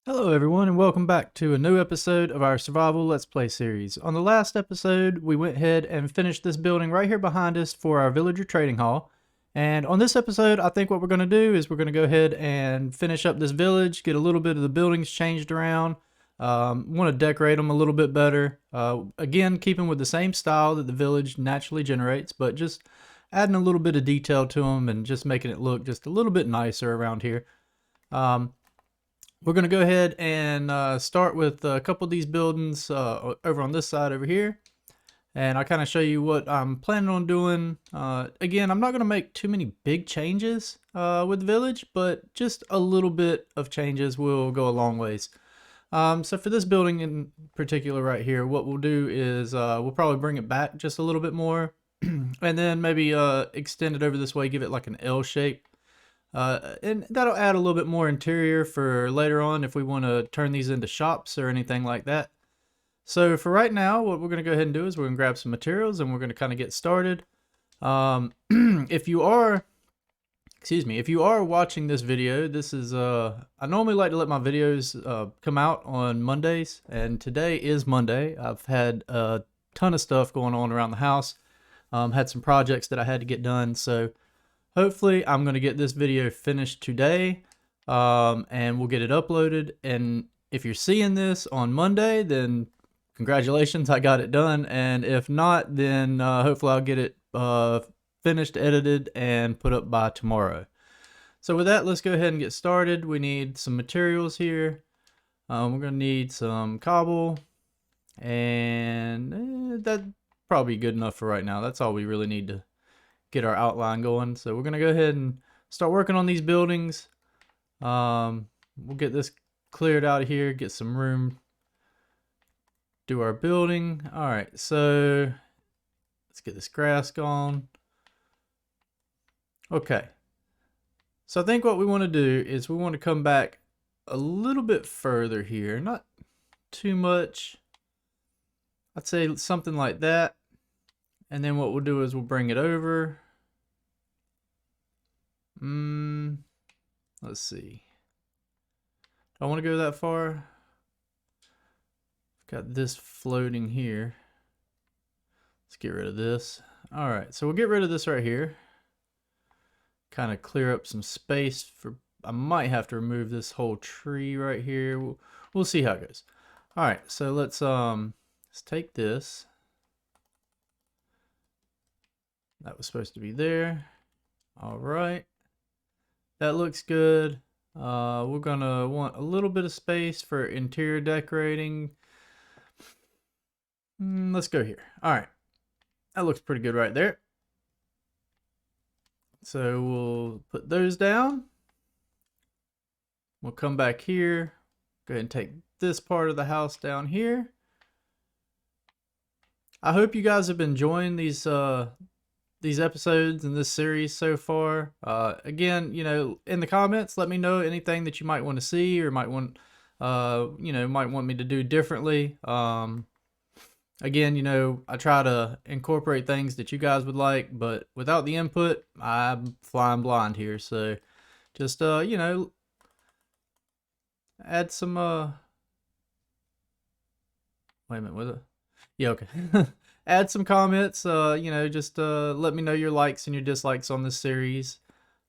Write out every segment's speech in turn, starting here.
Hello everyone and welcome back to a new episode of our Survival Let's Play series. On the last episode, we went ahead and finished this building right here behind us for our villager trading hall. And on this episode, I think what we're going to do is we're going to go ahead and finish up this village, get a little bit of the buildings changed around, want to decorate them a little bit better. Again, keeping with the same style that the village naturally generates, but just adding a little bit of detail to them and just making it look just a little bit nicer around here. We're going to go ahead and start with a couple of these buildings over on this side over here. And I'll kind of show you what I'm planning on doing. Again, I'm not going to make too many big changes with the village, but just a little bit of changes will go a long ways. So for this building in particular right here, what we'll do is we'll probably bring it back just a little bit more. And then maybe extend it over this way, give it like an L shape. And that'll add a little bit more interior for later on if we want to turn these into shops or anything like that. So for right now, what we're going to go ahead and do is we're going to grab some materials and we're going to kind of get started. If you are, if you are watching this video, this is, I normally like to let my videos come out on Mondays, and today is Monday. I've had a ton of stuff going on around the house, had some projects that I had to get done, so hopefully I'm going to get this video finished today, and we'll get it uploaded. And if you're seeing this on Monday, then congratulations, I got it done. And if not, then hopefully I'll get it finished, edited, and put up by tomorrow. So with that, let's go ahead and get started. We need some materials here. We're going to need some cobble, and that's probably good enough for right now. That's all we really need to get our outline going. So we're going to go ahead and start working on these buildings. We'll get this cleared out of here, get some room, do our building. All right, so let's get this grass gone. Okay, so I think what we want to do is we want to come back a little bit further here, not too much. I'd say something like that. And then what we'll do is we'll bring it over. Let's see. Do I want to go that far? Got this floating here. Let's get rid of this. All right, so we'll get rid of this right here. Kind of clear up some space for. I might have to remove this whole tree right here. We'll see how it goes. All right, so let's take this. That was supposed to be there. All right. That looks good. We're gonna want a little bit of space for interior decorating. Let's go here. All right, that looks pretty good right there. So we'll put those down. We'll come back here. Go ahead and take this part of the house down here. I hope you guys have been enjoying these episodes in this series so far. Again, you know, in the comments, let me know anything that you might want to see or might want, might want me to do differently. Again, you know, I try to incorporate things that you guys would like, but without the input, I'm flying blind here. So just, add some, wait a minute, was it? Yeah, okay. Add some comments, just let me know your likes and your dislikes on this series.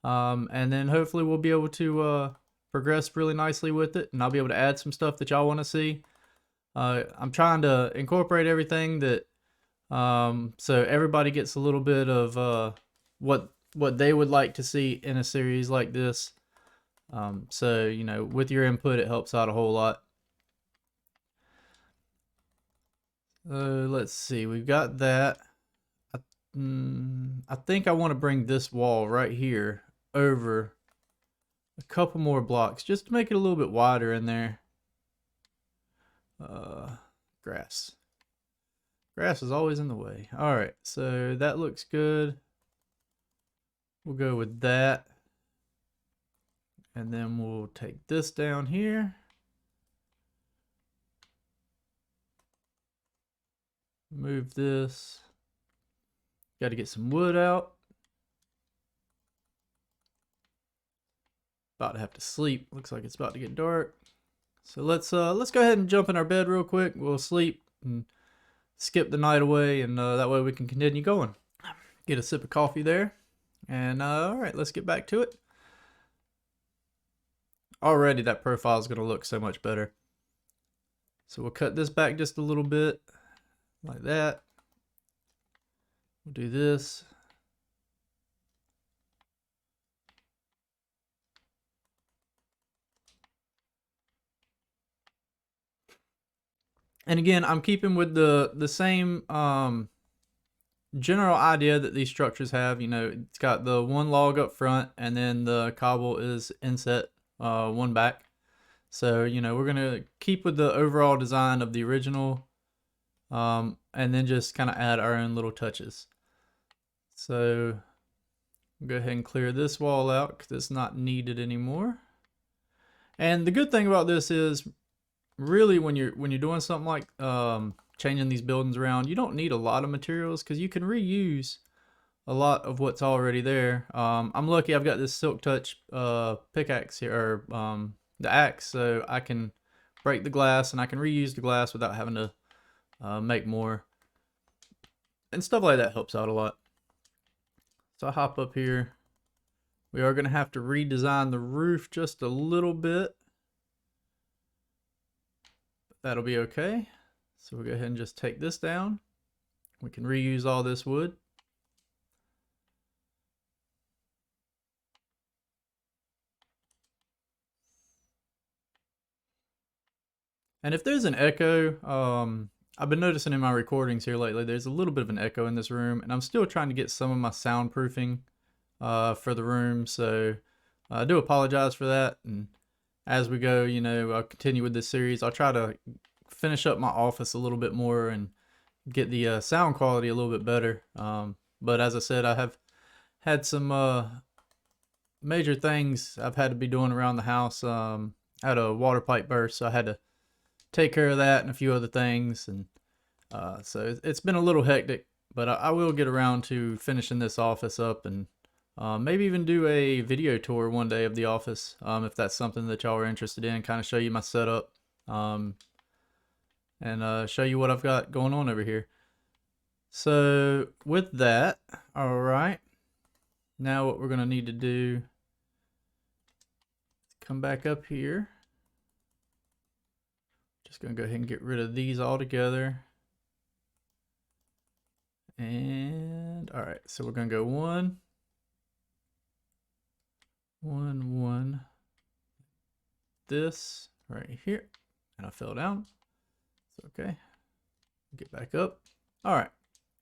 And then hopefully we'll be able to progress really nicely with it, and I'll be able to add some stuff that y'all want to see. I'm trying to incorporate everything that so everybody gets a little bit of what they would like to see in a series like this. So, you know, with your input, it helps out a whole lot. Let's see, we've got that. I think I want to bring this wall right here over a couple more blocks just to make it a little bit wider in there. Grass. Grass is always in the way. All right, so that looks good. We'll go with that. And then we'll take this down here. Move this. Got to get some wood out. About to have to sleep. Looks like it's about to get dark. So let's go ahead and jump in our bed real quick. We'll sleep and skip the night away, and that way we can continue going. Get a sip of coffee there, and all right, let's get back to it. Already that profile is going to look so much better. So we'll cut this back just a little bit, like that. We'll do this. And again, I'm keeping with the same general idea that these structures have. You know, it's got the one log up front, and then the cobble is inset one back. So, you know, we're going to keep with the overall design of the original, and then just kind of add our own little touches. So we'll go ahead and clear this wall out because it's not needed anymore. And the good thing about this is, really, when you're doing something like changing these buildings around, you don't need a lot of materials because you can reuse a lot of what's already there. I'm lucky I've got this Silk Touch pickaxe here, or the axe, so I can break the glass and I can reuse the glass without having to make more. And stuff like that helps out a lot. So I hop up here. We are going to have to redesign the roof just a little bit. That'll be okay. So we'll go ahead and just take this down. We can reuse all this wood. And if there's an echo, I've been noticing in my recordings here lately, there's a little bit of an echo in this room, and I'm still trying to get some of my soundproofing for the room. So I do apologize for that. And as we go, you know, I'll continue with this series. I'll try to finish up my office a little bit more and get the sound quality a little bit better. But as I said, I have had some major things I've had to be doing around the house. I had a water pipe burst, so I had to take care of that and a few other things. And so it's been a little hectic, but I will get around to finishing this office up, and maybe even do a video tour one day of the office, if that's something that y'all are interested in. Kind of show you my setup, and show you what I've got going on over here. So with that, all right, now what we're going to need to do is come back up here. Just going to go ahead and get rid of these all together. And all right, so we're going to go 1, 1, 1, this right here, and I fell down. It's okay. Get back up. All right.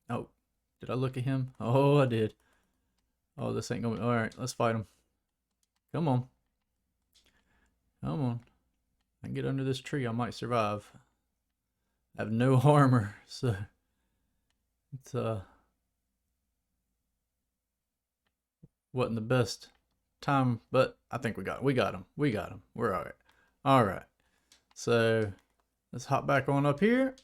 Oh, did I look at him? Oh, I did. Oh, this ain't gonna. All right, let's fight him. Come on. Come on. I can get under this tree. I might survive. I have no armor, so it's wasn't the best time, but I think we got him. We got him. We got him. We're all right. All right. So let's hop back on up here.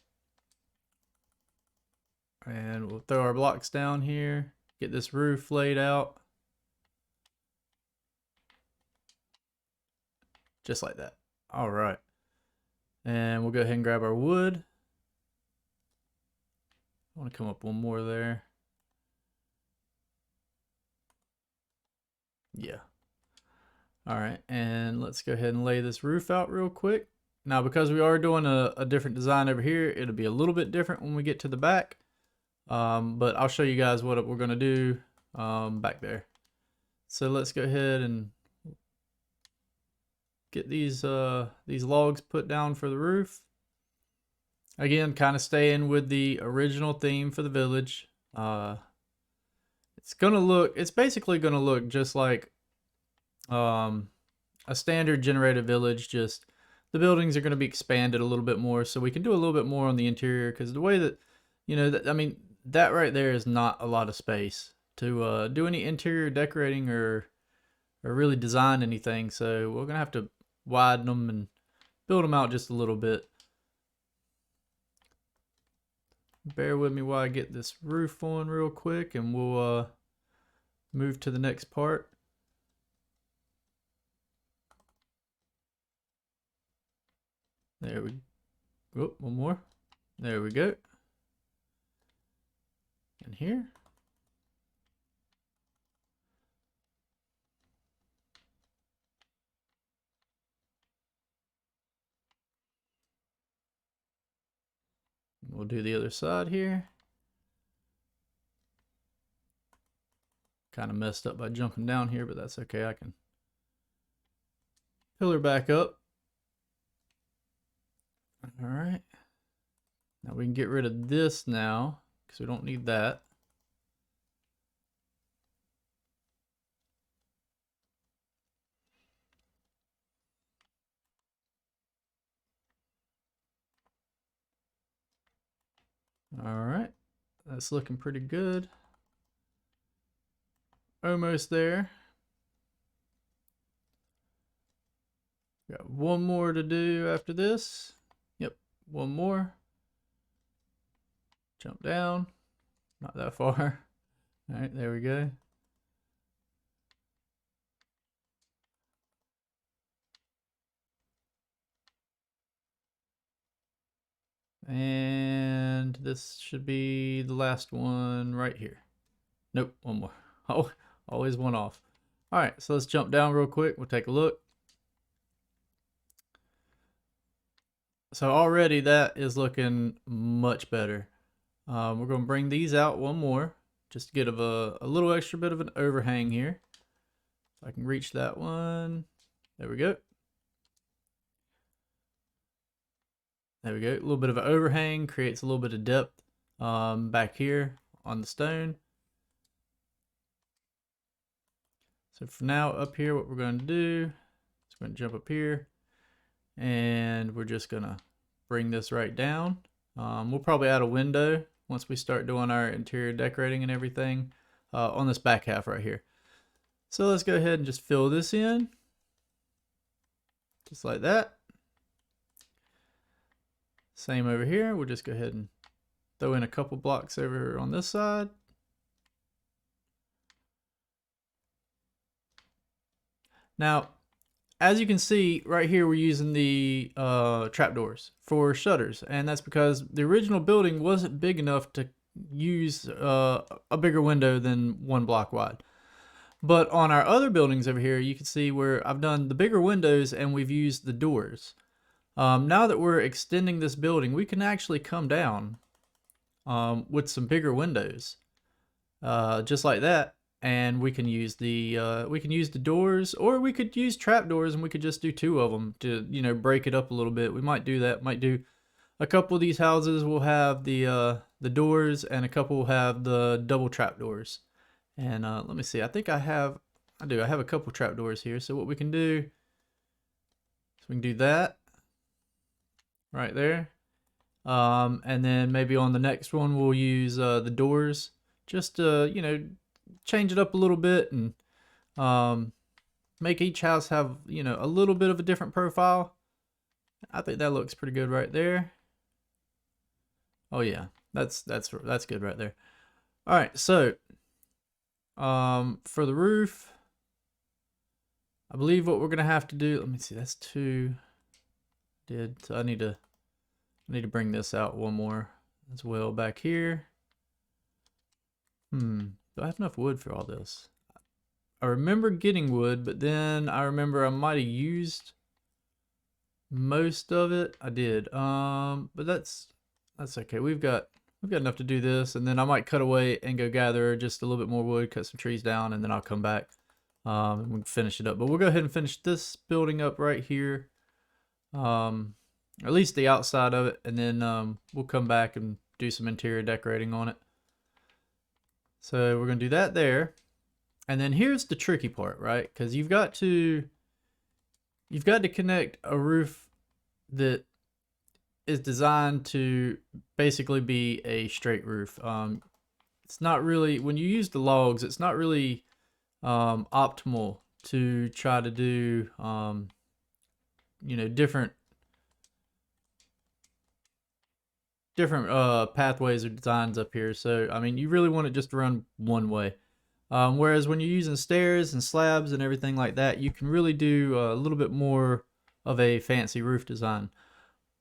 And we'll throw our blocks down here. Get this roof laid out. Just like that. All right. And we'll go ahead and grab our wood. I want to come up one more there. Yeah. All right. And let's go ahead and lay this roof out real quick. Now, because we are doing a different design over here, it'll be a little bit different when we get to the back. But I'll show you guys what we're going to do back there. So let's go ahead and get these logs put down for the roof. Again, kind of staying with the original theme for the village. It's basically gonna look just like a standard generated village, just the buildings are gonna be expanded a little bit more, so we can do a little bit more on the interior, because the way that, you know, I mean, that right there is not a lot of space to do any interior decorating or really design anything. So we're gonna have to widen them and build them out just a little bit. Bear with me while I get this roof on real quick, and we'll move to the next part. There we go. One more. There we go. And here. We'll do the other side here. Kind of messed up by jumping down here, but that's okay. I can pillar back up. All right. Now we can get rid of this now because we don't need that. All right. That's looking pretty good. Almost there. Got one more to do after this. Yep, one more. Jump down. Not that far. All right, there we go. And this should be the last one right here. Nope, one more. Oh, always one off. All right, so let's jump down real quick. We'll take a look. So already that is looking much better. We're going to bring these out one more, just to get a little extra bit of an overhang here. So I can reach that one. There we go. There we go. A little bit of an overhang creates a little bit of depth back here on the stone. So for now, up here, what we're going to do is we're going to jump up here, and we're just going to bring this right down. We'll probably add a window once we start doing our interior decorating and everything on this back half right here. So let's go ahead and just fill this in, just like that. Same over here. We'll just go ahead and throw in a couple blocks over on this side. Now, as you can see right here, we're using the trapdoors for shutters, and that's because the original building wasn't big enough to use a bigger window than 1 block wide. But on our other buildings over here, you can see where I've done the bigger windows and we've used the doors. Now that we're extending this building, we can actually come down with some bigger windows, just like that. And we can use the doors, or we could use trap doors, and we could just do 2 of them to, you know, break it up a little bit. We might do that. Might do a couple of these houses will have the doors, and a couple will have the double trap doors. And let me see. I think I have a couple trap doors here. So what we can do is we can do that right there, and then maybe on the next one we'll use the doors, just to, you know, change it up a little bit and make each house have, you know, a little bit of a different profile. I think that looks pretty good right there. Oh yeah, that's good right there. All right, so for the roof, I believe what we're gonna have to do, let me see, that's 2 so I need to bring this out one more as well back here. Do I have enough wood for all this? I remember getting wood, but then I remember I might have used most of it. I did. But that's okay. We've got enough to do this, and then I might cut away and go gather just a little bit more wood, cut some trees down, and then I'll come back and we can finish it up. But we'll go ahead and finish this building up right here. At least the outside of it, and then we'll come back and do some interior decorating on it. So we're going to do that there. And then here's the tricky part, right? Because you've got to connect a roof that is designed to basically be a straight roof. It's not really, when you use the logs, it's not really optimal to try to do you know, different pathways or designs up here. So I mean, you really want it just to run one way. Whereas when you're using stairs and slabs and everything like that, you can really do a little bit more of a fancy roof design.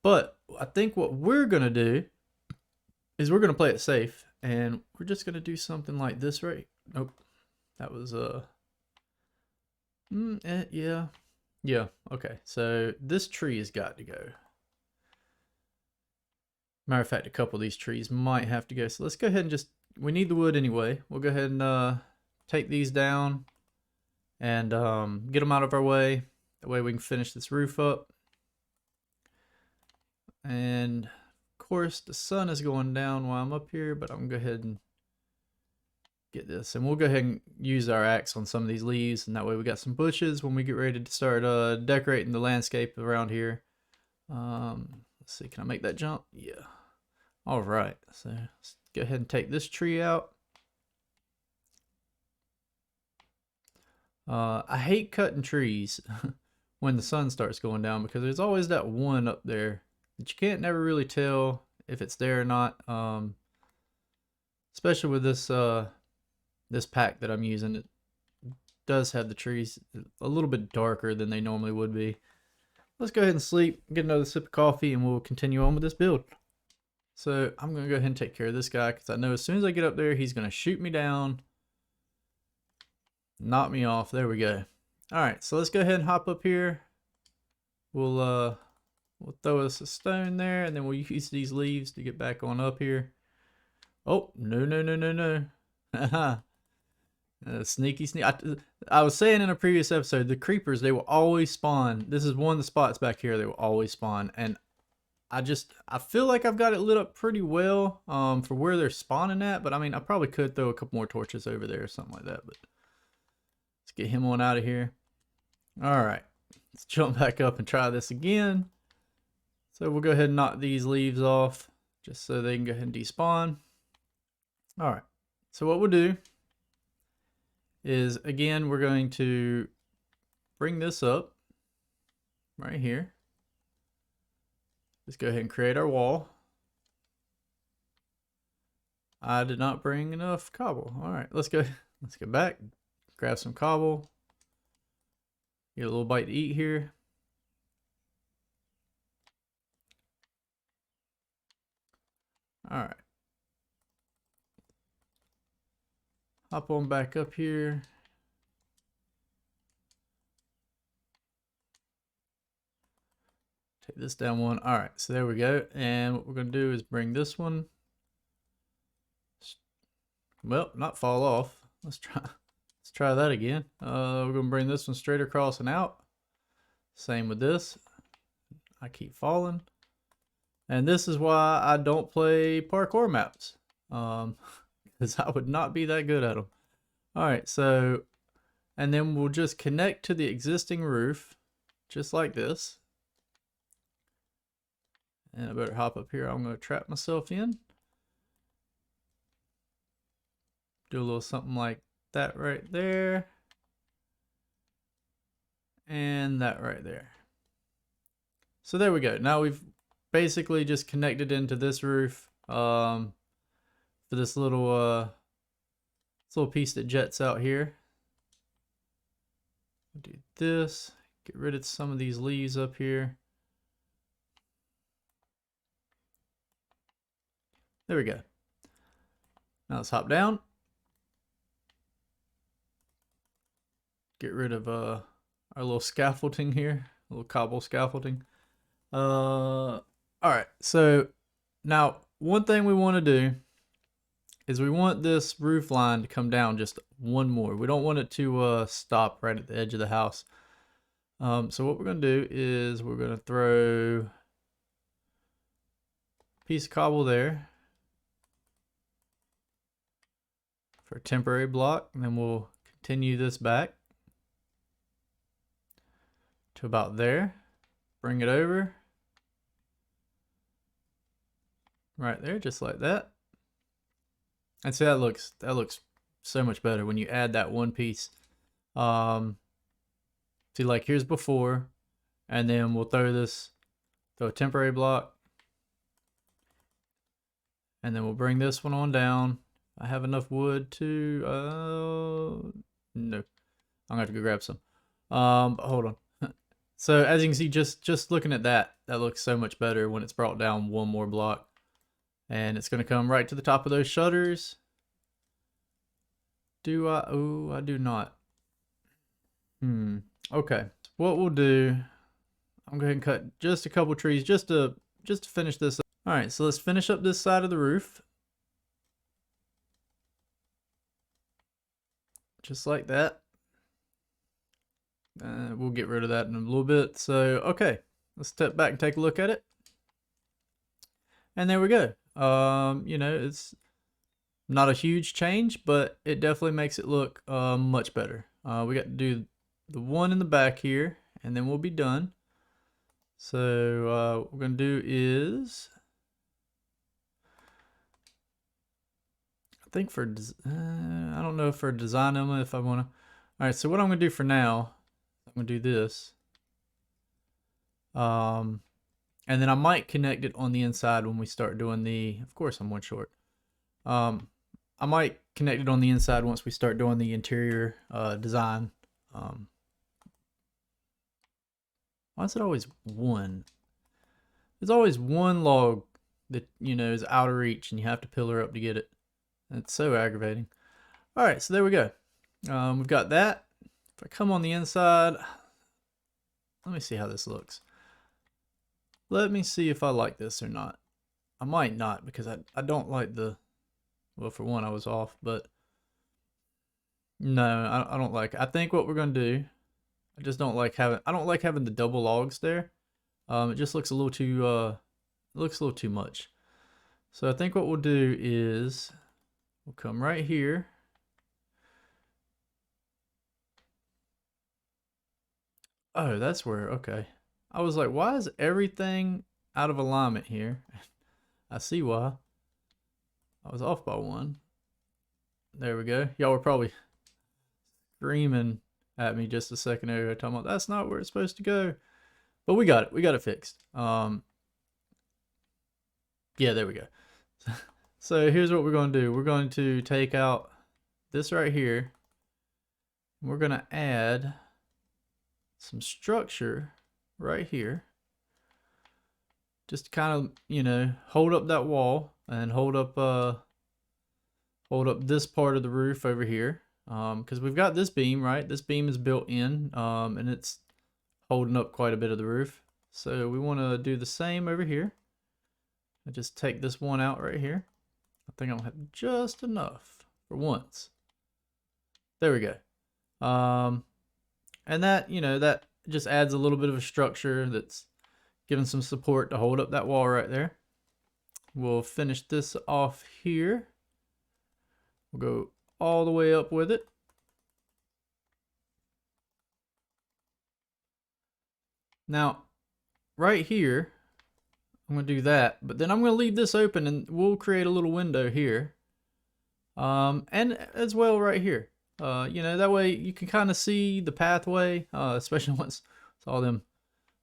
But I think what we're going to do is we're going to play it safe, and we're just going to do something like this, right? Nope. That was, yeah. Yeah, okay. So this tree has got to go. Matter of fact, a couple of these trees might have to go. So let's go ahead and just, we need the wood anyway. We'll go ahead and take these down and get them out of our way. That way we can finish this roof up. And of course the sun is going down while I'm up here, but I'm gonna go ahead and get this. And we'll go ahead and use our axe on some of these leaves, and that way we got some bushes when we get ready to start decorating the landscape around here. Let's see, can I make that jump? Yeah. All right, so let's go ahead and take this tree out. I hate cutting trees when the sun starts going down, because there's always that one up there that you can't never really tell if it's there or not. Especially with this this pack that I'm using, it does have the trees a little bit darker than they normally would be. Let's go ahead and sleep, get another sip of coffee, and we'll continue on with this build. So I'm gonna go ahead and take care of this guy, because I know as soon as I get up there, he's gonna shoot me down, knock me off. There we go. All right, so let's go ahead and hop up here. We'll throw us a stone there, and then we'll use these leaves to get back on up here. Oh, no. Sneaky. I was saying in a previous episode, the creepers, they will always spawn. This is one of the spots back here they will always spawn. And I feel like I've got it lit up pretty well for where they're spawning at. But I mean, I probably could throw a couple more torches over there or something like that. But let's get him on out of here. All right, let's jump back up and try this again. So we'll go ahead and knock these leaves off just so they can go ahead and despawn. All right, so what we'll do is, again, we're going to bring this up right here. Let's go ahead and create our wall. I did not bring enough cobble. All right, let's go back, grab some cobble, get a little bite to eat here. All right. Hop on back up here. Take this down one. All right, so there we go. And what we're gonna do is bring this one, well, not fall off. Let's try that again. We're gonna bring this one straight across and out. Same with this. I keep falling. And this is why I don't play parkour maps. Because I would not be that good at them. All right, so, and then we'll just connect to the existing roof, just like this. And I better hop up here. I'm gonna trap myself in. Do a little something like that right there. And that right there. So there we go. Now we've basically just connected into this roof for this little piece that jets out here. Do this, get rid of some of these leaves up here. There we go. Now let's hop down. Get rid of our little scaffolding here, a little cobble scaffolding. All right, so now one thing we want to do is we want this roof line to come down just one more. We don't want it to stop right at the edge of the house. So what we're going to do is we're going to throw a piece of cobble there for a temporary block, and then we'll continue this back to about there. Bring it over right there, just like that. And see, that looks so much better when you add that one piece. See, like here's before, and then we'll throw a temporary block, and then we'll bring this one on down. I have enough wood to no, I'm gonna have to go grab some. But hold on. So as you can see, just looking at that, that looks so much better when it's brought down one more block. And it's going to come right to the top of those shutters. Do I? Oh, I do not. Okay. What we'll do, I'm going to cut just a couple trees just to finish this up. All right, so let's finish up this side of the roof. Just like that. We'll get rid of that in a little bit. So, okay, let's step back and take a look at it. And there we go. You know, it's not a huge change, but it definitely makes it look much better. We got to do the one in the back here, and then we'll be done. So what we're going to do is, I think for, I don't know for a design element if I want to. All right, so what I'm going to do for now, I'm going to do this. And then I might connect it on the inside when we start doing the, of course I'm one short. I might connect it on the inside once we start doing the interior design. Why is it always one? There's always one log that, you know, is out of reach and you have to pillar up to get it. It's so aggravating. All right, so there we go. We've got that. If I come on the inside, let me see how this looks. Let me see if I like this or not. I might not because I don't like the, well, for one, I was off, but no, I don't like it. I think what we're going to do, I just don't like having, I don't like having the double logs there. It just looks a little too, it looks a little too much. So I think what we'll do is we'll come right here. Oh, that's where, okay. I was like, why is everything out of alignment here? I see why. I was off by one. There we go. Y'all were probably screaming at me just a second ago talking about that's not where it's supposed to go. But we got it. We got it fixed. Yeah, there we go. So here's what we're going to do. We're going to take out this right here. We're going to add some structure right here. Just to kind of, you know, hold up that wall and hold up this part of the roof over here. Because we've got this beam, right? This beam is built in, and it's holding up quite a bit of the roof. So we want to do the same over here. I just take this one out right here. I think I'll have just enough for once. There we go. And that, you know, that just adds a little bit of a structure that's giving some support to hold up that wall right there. We'll finish this off here. We'll go all the way up with it. Now, right here, I'm going to do that, but then I'm going to leave this open and we'll create a little window here. And as well right here. You know, that way you can kind of see the pathway, especially once all them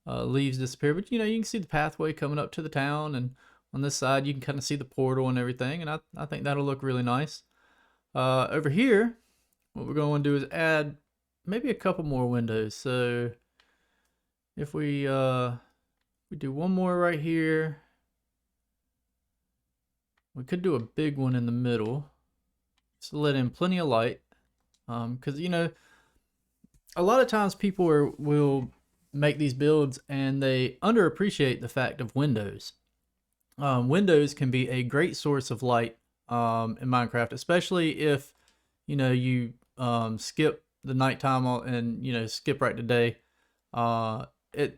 leaves disappear. But, you know, you can see the pathway coming up to the town, and on this side you can kind of see the portal and everything, and I think that'll look really nice. Over here, what we're going to do is add maybe a couple more windows. So if we do one more right here, we could do a big one in the middle, just to let in plenty of light. Because, you know, a lot of times people will make these builds and they underappreciate the fact of windows. Windows can be a great source of light in Minecraft, especially if, you know, you skip the nighttime and, you know, skip right to day.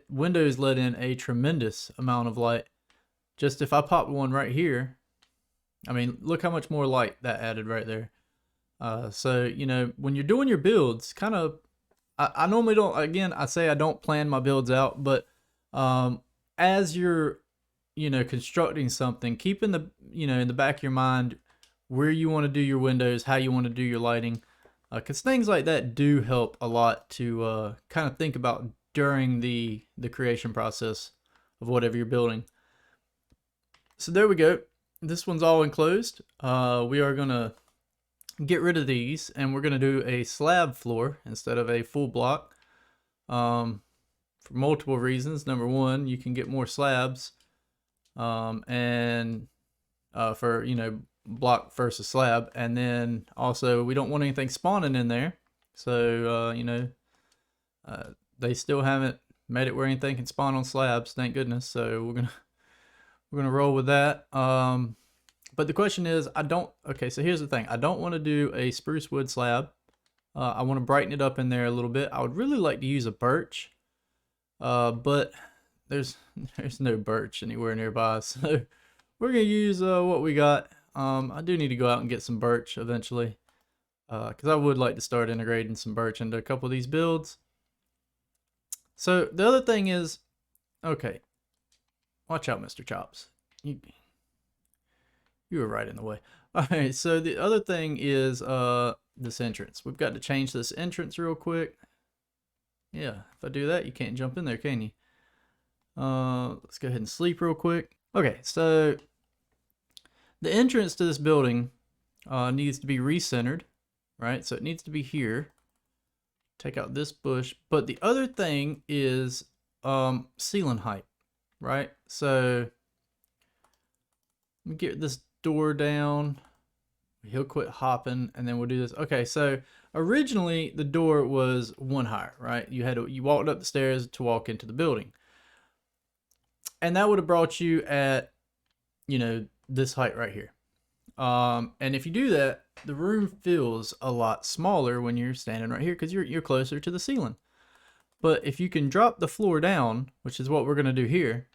Windows let in a tremendous amount of light. Just if I pop one right here, I mean, look how much more light that added right there. So, you know, when you're doing your builds, kind of, I normally don't, again, I say I don't plan my builds out, but as you're, you know, constructing something, keep in the, you know, in the back of your mind where you want to do your windows, how you want to do your lighting, because things like that do help a lot to kind of think about during the creation process of whatever you're building. So there we go. This one's all enclosed. We are going to get rid of these, and we're going to do a slab floor instead of a full block for for multiple reasons. Number one, you can get more slabs, and for, you know, block versus slab, and then also we don't want anything spawning in there. So you know, they still haven't made it where anything can spawn on slabs, thank goodness. So we're gonna roll with that. But the question is, okay, so here's the thing. I don't want to do a spruce wood slab. I want to brighten it up in there a little bit. I would really like to use a birch, but there's no birch anywhere nearby. So we're going to use what we got. I do need to go out and get some birch eventually, because I would like to start integrating some birch into a couple of these builds. So the other thing is, okay, watch out, Mr. Chops. You were right in the way. All right, so the other thing is this entrance. We've got to change this entrance real quick. Yeah, if I do that, you can't jump in there, can you? Let's go ahead and sleep real quick. Okay, so the entrance to this building needs to be recentered, right? So it needs to be here. Take out this bush. But the other thing is ceiling height, right? So let me get this door down. He'll quit hopping, and then we'll do this. Okay, so originally the door was one higher, right? You walked up the stairs to walk into the building, and that would have brought you at, you know, this height right here. And if you do that, the room feels a lot smaller when you're standing right here because you're closer to the ceiling. But if you can drop the floor down, which is what we're gonna do here,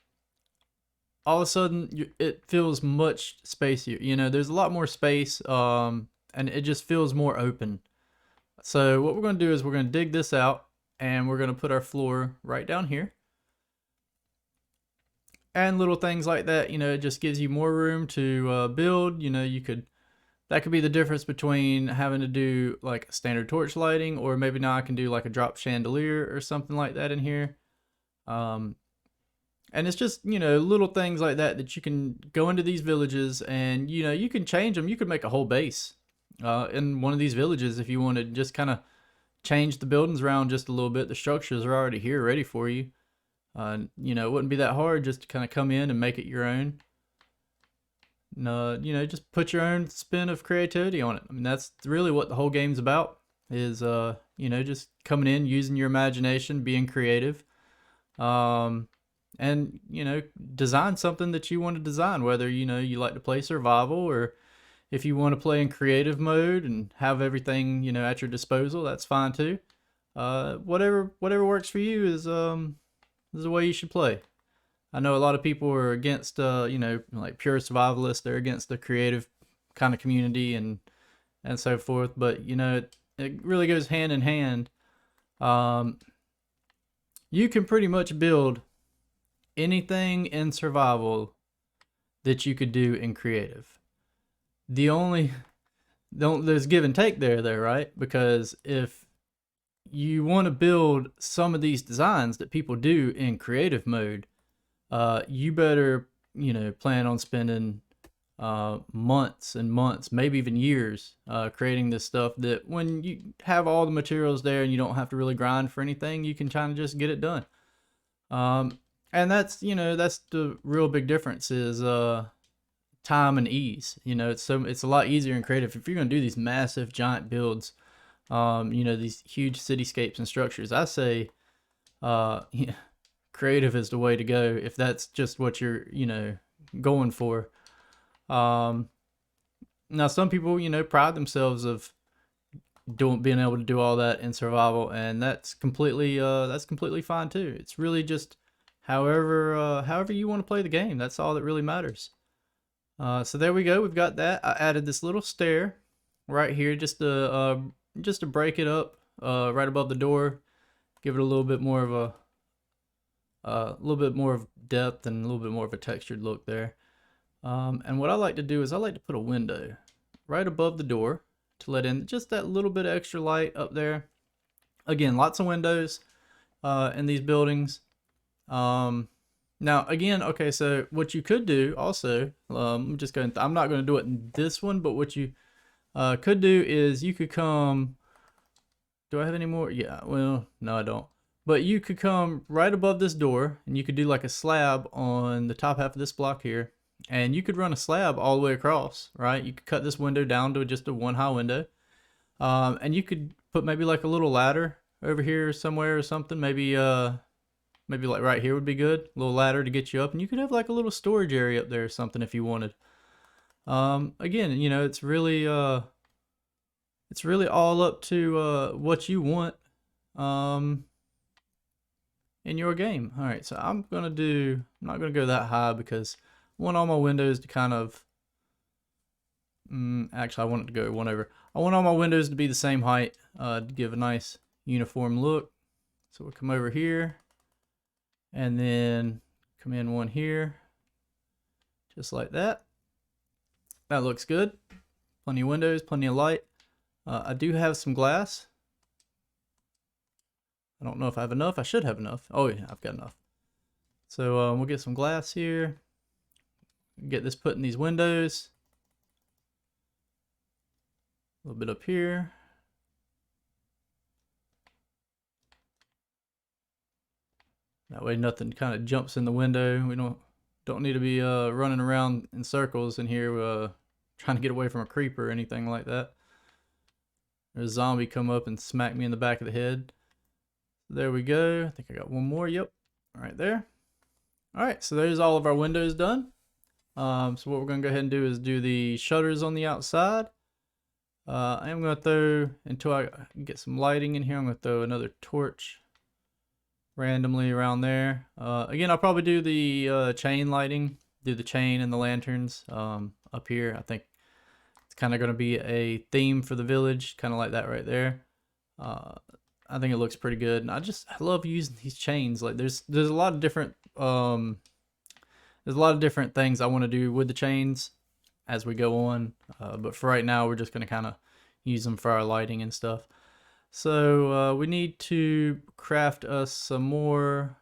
all of a sudden it feels much spacier. You know, there's a lot more space, and it just feels more open. So what we're going to do is we're going to dig this out, and we're going to put our floor right down here. And little things like that, you know, it just gives you more room to build. You know, that could be the difference between having to do like a standard torch lighting, or maybe now I can do like a drop chandelier or something like that in here. And it's just, you know, little things like that that you can go into these villages and, you know, you can change them. You could make a whole base in one of these villages if you want to just kind of change the buildings around just a little bit. The structures are already here ready for you. You know, it wouldn't be that hard just to kind of come in and make it your own. No, you know, just put your own spin of creativity on it. I mean, that's really what the whole game's about, is, you know, just coming in, using your imagination, being creative. And, you know, design something that you want to design, whether, you know, you like to play survival, or if you want to play in creative mode and have everything, you know, at your disposal, that's fine too. Whatever works for you is the way you should play. I know a lot of people are against, you know, like pure survivalists. They're against the creative kind of community and so forth. But, you know, it really goes hand in hand. You can pretty much build anything in survival that you could do in creative. There's give and take there though, right? Because if you want to build some of these designs that people do in creative mode, you better, you know, plan on spending months and months, maybe even years, creating this stuff that when you have all the materials there and you don't have to really grind for anything, you can kind of just get it done. And that's, you know, that's the real big difference, is time and ease. You know, it's a lot easier in creative if you're going to do these massive giant builds, you know, these huge cityscapes and structures. I say yeah, creative is the way to go if that's just what you're, you know, going for. Now some people, you know, pride themselves of being able to do all that in survival, and that's completely fine too. It's really just however you want to play the game. That's all that really matters. So there we go. We've got that. I added this little stair right here just to break it up right above the door, give it a little bit more of depth and a little bit more of a textured look there. And what I like to do is I like to put a window right above the door to let in just that little bit of extra light up there. Again, lots of windows in these buildings. Now again, okay, so what you could do also, I'm not going to do it in this one, but what you could do is you could come, do I have any more? Yeah, well, no, I don't. But you could come right above this door and you could do like a slab on the top half of this block here. And you could run a slab all the way across, right? You could cut this window down to just a one high window. And you could put maybe like a little ladder over here somewhere or something. Maybe like right here would be good. A little ladder to get you up. And you could have like a little storage area up there or something if you wanted. Again, you know, it's really all up to what you want in your game. All right, so I'm not gonna go that high because I want all my windows to kind of, actually I want it to go one over. I want all my windows to be the same height to give a nice uniform look. So we'll come over here and then come in one here, just like that. That looks good. Plenty of windows, plenty of light. I do have some glass. I don't know if I have enough. I should have enough. Oh yeah, I've got enough. So we'll get some glass here. Get this put in these windows. A little bit up here. That way nothing kind of jumps in the window. We don't need to be running around in circles in here trying to get away from a creeper or anything like that. There's a zombie come up and smack me in the back of the head. There we go. I think I got one more. Yep. Right there. All right. So there's all of our windows done. So what we're going to go ahead and do is do the shutters on the outside. I am going to throw, until I get some lighting in here, I'm going to throw another torch randomly around there. Again, I'll probably do the chain lighting, do the chain and the lanterns up here. I think it's kind of going to be a theme for the village, kind of like that right there. I think it looks pretty good, and I love using these chains. Like there's a lot of different things I want to do with the chains as we go on, but for right now we're just going to kind of use them for our lighting and stuff. So we need to craft us some more.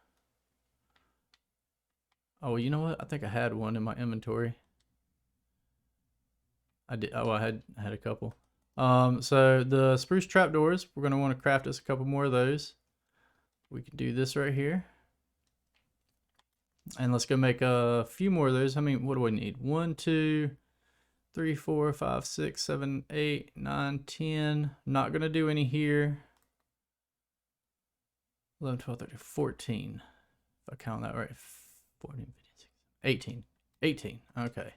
Oh, you know what? I think I had one in my inventory. I did. Oh, I had a couple. So the spruce trapdoors, we're going to want to craft us a couple more of those. We can do this right here. And let's go make a few more of those. I mean, what do we need? 1, 2, 3, 4, 5, 6, 7, 8, 9, 10. Not going to do any here. 11, 12, 13, 14. If I count that right. 14, 15, 16, 18. 18. Okay.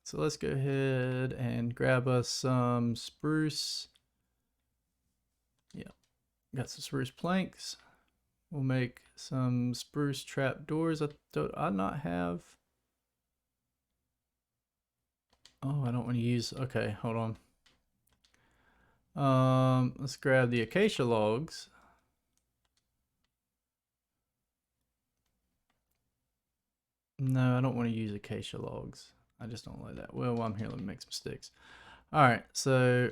So let's go ahead and grab us some spruce. Yeah, got some spruce planks. We'll make some spruce trap doors. I not have. Oh, I don't want to use. Okay, hold on. Let's grab the acacia logs. No, I don't want to use acacia logs. I just don't like that. Well, while I'm here, let me make some sticks. All right, so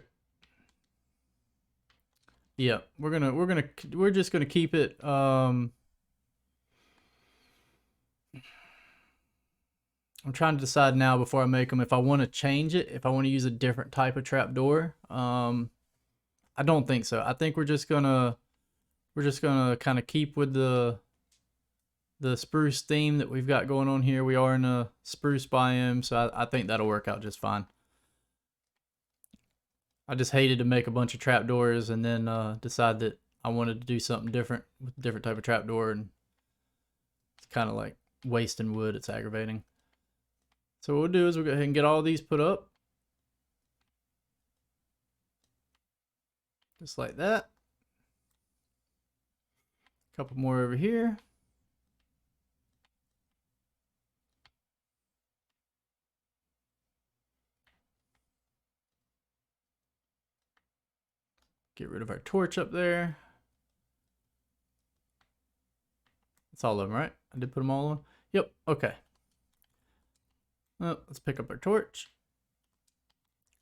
yeah, we're just gonna keep it. I'm trying to decide now before I make them if I want to change it, if I want to use a different type of trapdoor. I don't think so. I think we're just gonna kind of keep with the spruce theme that we've got going on here. We are in a spruce biome, so I think that'll work out just fine. I just hated to make a bunch of trapdoors and then decide that I wanted to do something different with a different type of trapdoor, and it's kind of like wasting wood. It's aggravating. So what we'll do is we'll go ahead and get all these put up. Just like that. A couple more over here. Get rid of our torch up there. That's all of them, right? I did put them all on? Yep, okay. Well, let's pick up our torch.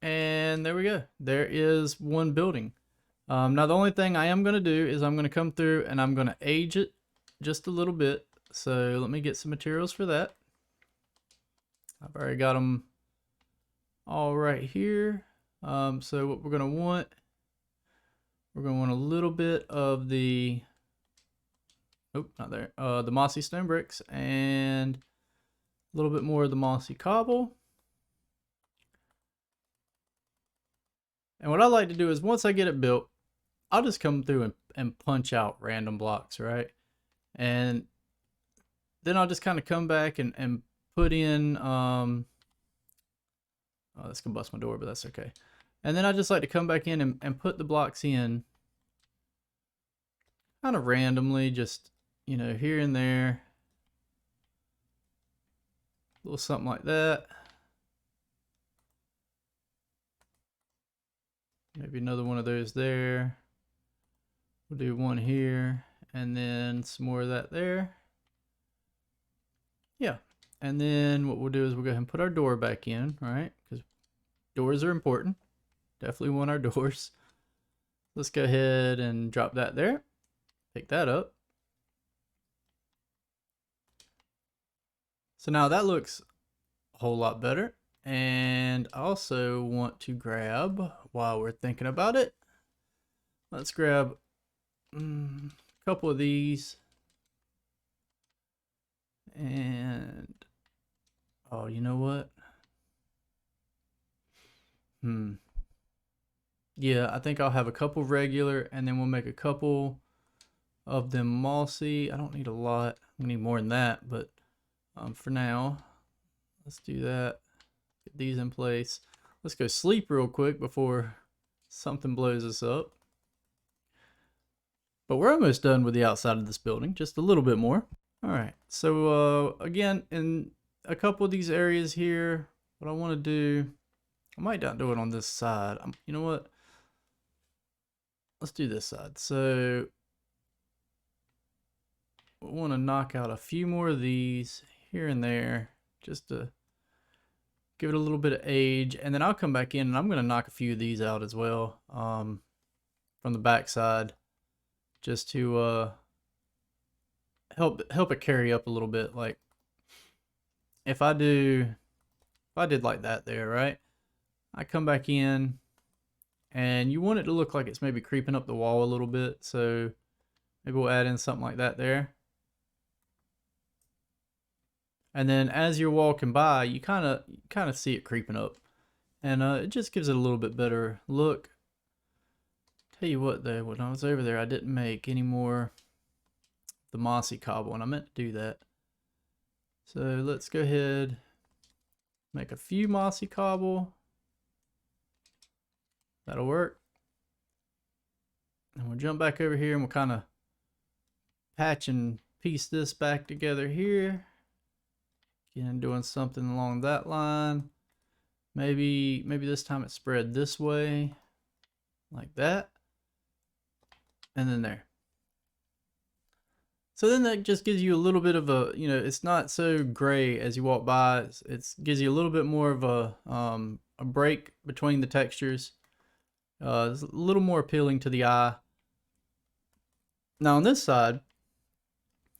And there we go. There is one building. Now the only thing I am going to do is I'm going to come through and I'm going to age it just a little bit. So let me get some materials for that. I've already got them all right here. So what we're going to want, We're going to want a little bit of the, oh, not there, the mossy stone bricks, and a little bit more of the mossy cobble. And what I like to do is once I get it built, I'll just come through and punch out random blocks, right? And then I'll just kind of come back and put in, oh, that's gonna bust my door, but that's okay. And then I just like to come back in and put the blocks in kind of randomly, just, you know, here and there. A little something like that. Maybe another one of those there. We'll do one here and then some more of that there. Yeah. And then what we'll do is we'll go ahead and put our door back in, right? Because doors are important. Definitely want our doors. Let's go ahead and drop that there. Pick that up. So now that looks a whole lot better. And I also want to grab, while we're thinking about it, let's grab a couple of these. And, oh, you know what? Yeah, I think I'll have a couple regular, and then we'll make a couple of them mossy. I don't need a lot. I need more than that, but for now, let's do that. Get these in place. Let's go sleep real quick before something blows us up. But we're almost done with the outside of this building, just a little bit more. All right, so again, in a couple of these areas here, what I want to do, I might not do it on this side. You know what? Let's do this side. So we want to knock out a few more of these here and there, just to give it a little bit of age, and then I'll come back in and I'm going to knock a few of these out as well from the back side, just to help it carry up a little bit. Like if I did like that there, right? I come back in and you want it to look like it's maybe creeping up the wall a little bit, so maybe we'll add in something like that there. And then as you're walking by, you kind of see it creeping up, and it just gives it a little bit better look. Tell you what though, when I was over there, I didn't make any more the mossy cobble, and I meant to do that. So let's go ahead, make a few mossy cobble. That'll work. And we'll jump back over here and we'll kind of patch and piece this back together here. Again, doing something along that line. Maybe this time it's spread this way, like that. And then there. So then that just gives you a little bit of a, you know, it's not so gray as you walk by. It gives you a little bit more of a break between the textures. It's a little more appealing to the eye. Now on this side,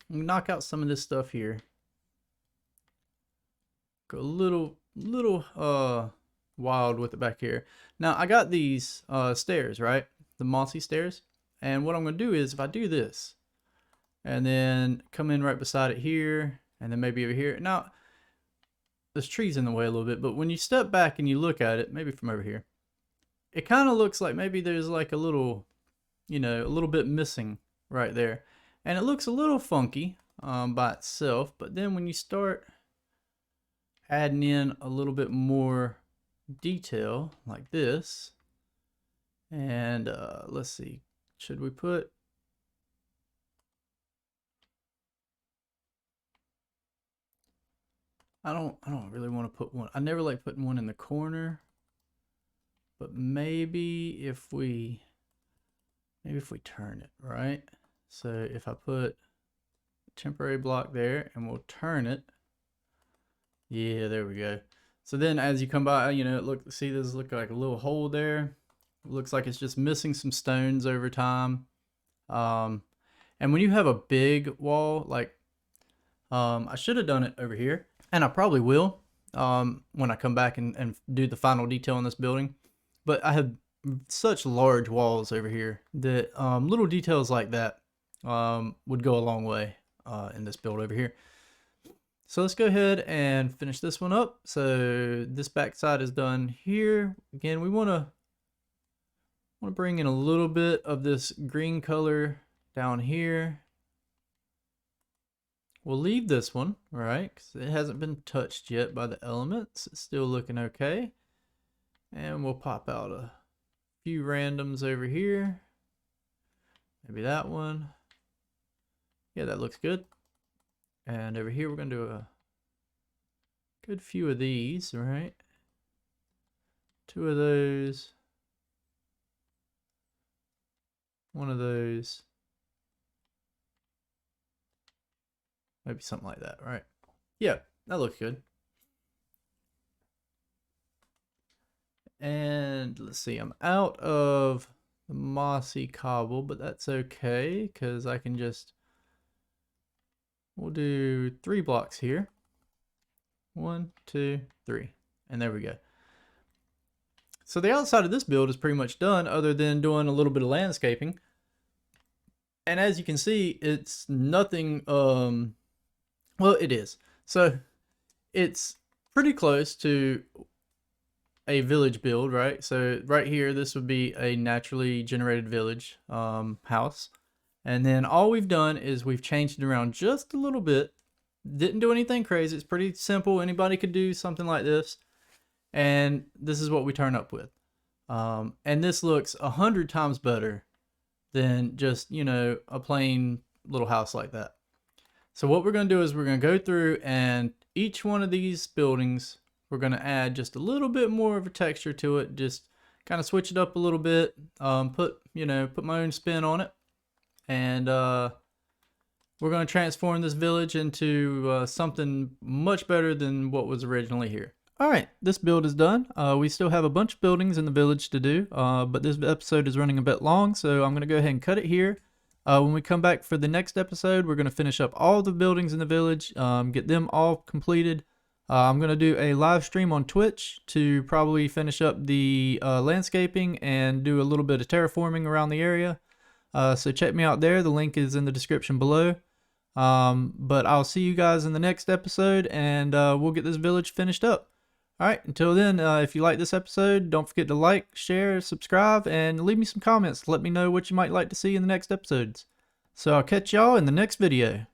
I'm gonna knock out some of this stuff here. Go a little wild with it back here. Now I got these stairs, right? The mossy stairs. And what I'm gonna do is if I do this, and then come in right beside it here, and then maybe over here. Now, there's trees in the way a little bit, but when you step back and you look at it, maybe from over here, it kind of looks like maybe there's like a little, you know, a little bit missing right there. And it looks a little funky by itself, but then when you start adding in a little bit more detail like this, and let's see, should we put, I don't really want to put one. I never like putting one in the corner, but maybe if we turn it, right? So if I put a temporary block there and we'll turn it. Yeah, there we go. So then as you come by, you know, look, see this look like a little hole there. It looks like it's just missing some stones over time. And when you have a big wall, like I should have done it over here, and I probably will when I come back and do the final detail on this building. But I have such large walls over here that little details like that would go a long way in this build over here. So let's go ahead and finish this one up. So this back side is done here. Again, we want to bring in a little bit of this green color down here. We'll leave this one, right? Because it hasn't been touched yet by the elements. It's still looking okay. And we'll pop out a few randoms over here. Maybe that one. Yeah, that looks good. And over here, we're going to do a good few of these, right? 2 of those. 1 of those. Maybe something like that, right? Yeah, that looks good. And let's see, I'm out of the mossy cobble, but that's okay because I can just, we'll do 3 blocks here. 1, 2, 3, and there we go. So the outside of this build is pretty much done, other than doing a little bit of landscaping. And as you can see, it's nothing, well, it is. So it's pretty close to a village build, right? So right here, this would be a naturally generated village house. And then all we've done is we've changed it around just a little bit. Didn't do anything crazy. It's pretty simple. Anybody could do something like this. And this is what we turn up with. And this looks 100 times better than just, you know, a plain little house like that. So what we're going to do is we're going to go through, and each one of these buildings, we're going to add just a little bit more of a texture to it. Just kind of switch it up a little bit. Put my own spin on it. And we're going to transform this village into something much better than what was originally here. Alright, this build is done. We still have a bunch of buildings in the village to do, but this episode is running a bit long, so I'm going to go ahead and cut it here. When we come back for the next episode, we're going to finish up all the buildings in the village, get them all completed. I'm going to do a live stream on Twitch to probably finish up the landscaping and do a little bit of terraforming around the area. So check me out there. The link is in the description below. But I'll see you guys in the next episode, and we'll get this village finished up. Alright, until then, if you like this episode, don't forget to like, share, subscribe, and leave me some comments to let me know what you might like to see in the next episodes. So I'll catch y'all in the next video.